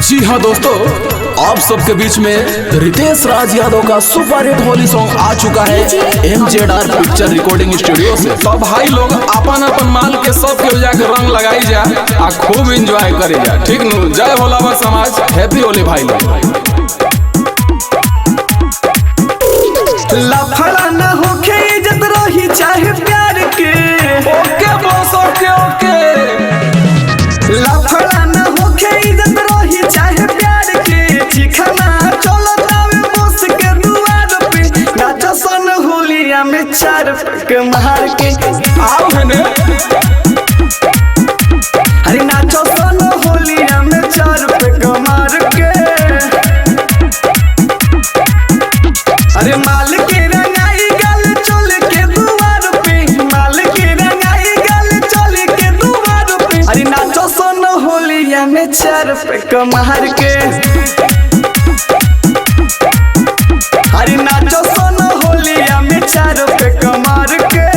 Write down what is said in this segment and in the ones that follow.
जी हाँ दोस्तों, आप सबके बीच में रितेश राज यादव का सुपर हिट होली सॉन्ग आ चुका है MZR पिक्चर रिकॉर्डिंग स्टूडियो से। तो भाई लोग अपन अपन माल के सब के जाके रंग लगाई जा आ खूब एंजॉय करे जा, ठीक नु। जय भोलाबाद समाज, हैप्पी होली भाई लोग। लफड़ा न होखे इज्जत रही चाहे प्यार के। ओके बॉस, ओके ओके। लफड़ा न होखे इज्जत रही चाहे प्यार के। चिखना चलो तावे बॉस के दुआर पे। नाचो सन होलिया में चार पक मार के। आओ है ने अरे नाचो सन होलिया में चार पक मार के। अरे माल के रंगाई गल चल के दुआर पे। माल के रंगाई गल चल के दुआर पे। अरे नाचो सन होलिया में चार पक मार के। अरे नाचो सन होलिया में चार पक मार के।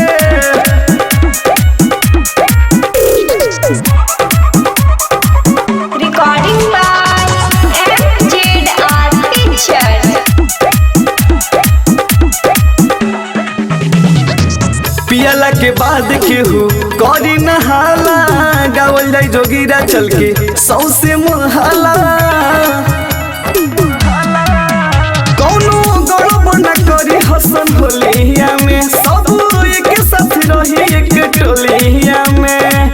Recording by MZR Pictures. पियला के बाद केहू करी नहाला। गावल जाई जोगिरा चल के सौसे मोहाला। कौनो गड़बड़ न करी हसन होलिया में। सब एक साथ रही एक टोलिया में।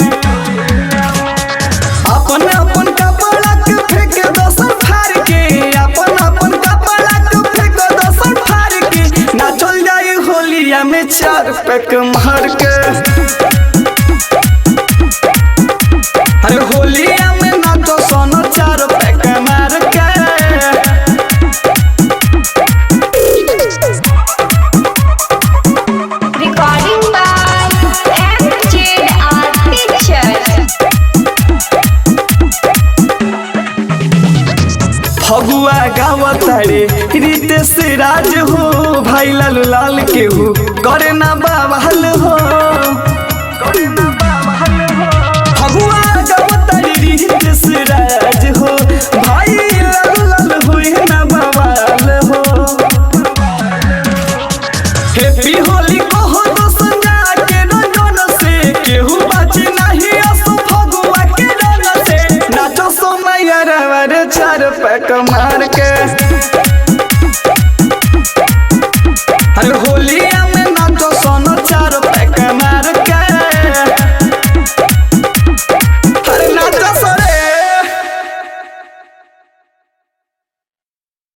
अपन अपन कपड़ा के फेंक दोसर फाड़ के। अपन अपन कपड़ा के फेंक दोसर फाड़ के। नाचल जाई होलिया में चार पैक मार के। अरे होलिया में नाचो सोनो चार पैक मार के। Recording by MZR Pictures. Phagua गावतारे Ritesh राज हो। भाई लालू लाल केहू करे ना बाबल हो। फगुआ गावतारे रितेश राज हो। भाई लालू लाल हुई ना बाबल हो। हैप्पी होली को हो तो संजा के रंगन से। केहू बाची नहीं असो फगुआ के रंग से। नाचो सोमैया रे चार पैक मार